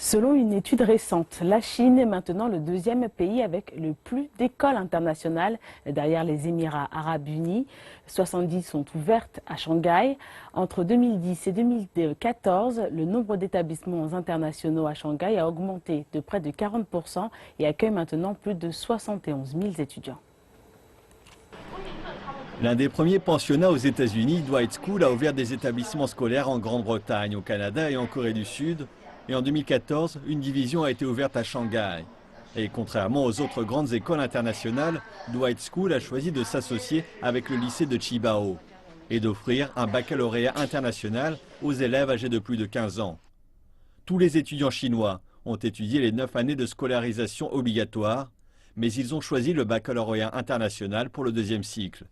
Selon une étude récente, la Chine est maintenant le deuxième pays avec le plus d'écoles internationales derrière les Émirats arabes unis. 70 sont ouvertes à Shanghai. Entre 2010 et 2014, le nombre d'établissements internationaux à Shanghai a augmenté de près de 40% et accueille maintenant plus de 71 000 étudiants. L'un des premiers pensionnats aux États-Unis, Dwight School, a ouvert des établissements scolaires en Grande-Bretagne, au Canada et en Corée du Sud. Et en 2014, une division a été ouverte à Shanghai. Et contrairement aux autres grandes écoles internationales, Dwight School a choisi de s'associer avec le lycée de Qibao et d'offrir un baccalauréat international aux élèves âgés de plus de 15 ans. Tous les étudiants chinois ont étudié les 9 années de scolarisation obligatoire, mais ils ont choisi le baccalauréat international pour le deuxième cycle.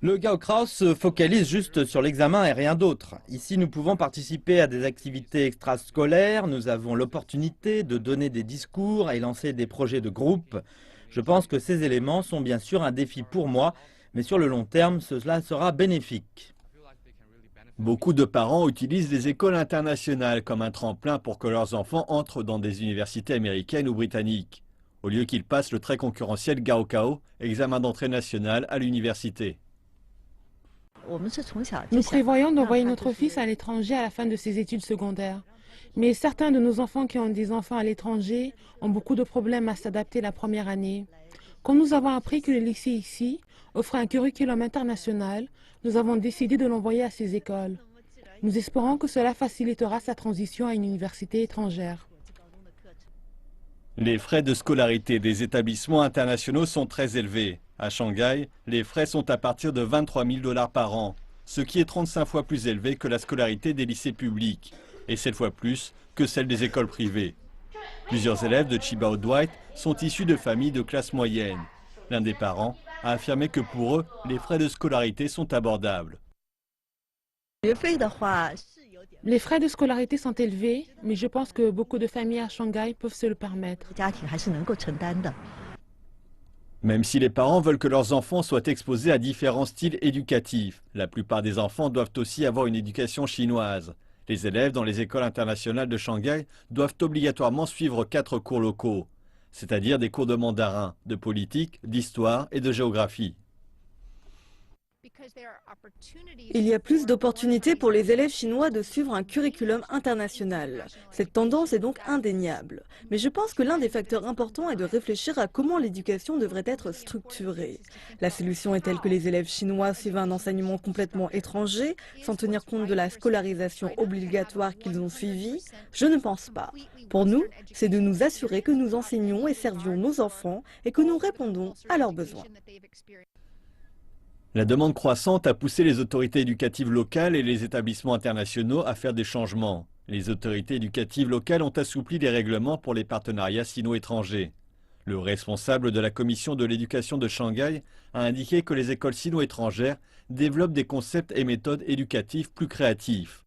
Le Gaokao se focalise juste sur l'examen et rien d'autre. Ici, nous pouvons participer à des activités extrascolaires, nous avons l'opportunité de donner des discours et lancer des projets de groupe. Je pense que ces éléments sont bien sûr un défi pour moi, mais sur le long terme, cela sera bénéfique. Beaucoup de parents utilisent les écoles internationales comme un tremplin pour que leurs enfants entrent dans des universités américaines ou britanniques, au lieu qu'ils passent le très concurrentiel Gaokao, examen d'entrée national à l'université. Nous prévoyons d'envoyer notre fils à l'étranger à la fin de ses études secondaires. Mais certains de nos enfants qui ont des enfants à l'étranger ont beaucoup de problèmes à s'adapter la première année. Quand nous avons appris que le lycée ici offrait un curriculum international, nous avons décidé de l'envoyer à ces écoles. Nous espérons que cela facilitera sa transition à une université étrangère. Les frais de scolarité des établissements internationaux sont très élevés. À Shanghai, les frais sont à partir de 23 000 $ par an, ce qui est 35 fois plus élevé que la scolarité des lycées publics, et 7 fois plus que celle des écoles privées. Plusieurs élèves de Qibao Dwight sont issus de familles de classe moyenne. L'un des parents a affirmé que pour eux, les frais de scolarité sont abordables. Les frais de scolarité sont élevés, mais je pense que beaucoup de familles à Shanghai peuvent se le permettre. Même si les parents veulent que leurs enfants soient exposés à différents styles éducatifs, la plupart des enfants doivent aussi avoir une éducation chinoise. Les élèves dans les écoles internationales de Shanghai doivent obligatoirement suivre 4 cours locaux, c'est-à-dire des cours de mandarin, de politique, d'histoire et de géographie. Il y a plus d'opportunités pour les élèves chinois de suivre un curriculum international. Cette tendance est donc indéniable. Mais je pense que l'un des facteurs importants est de réfléchir à comment l'éducation devrait être structurée. La solution est-elle que les élèves chinois suivent un enseignement complètement étranger, sans tenir compte de la scolarisation obligatoire qu'ils ont suivie? Je ne pense pas. Pour nous, c'est de nous assurer que nous enseignons et servions nos enfants et que nous répondons à leurs besoins. La demande croissante a poussé les autorités éducatives locales et les établissements internationaux à faire des changements. Les autorités éducatives locales ont assoupli les règlements pour les partenariats sino-étrangers. Le responsable de la commission de l'éducation de Shanghai a indiqué que les écoles sino-étrangères développent des concepts et méthodes éducatifs plus créatifs.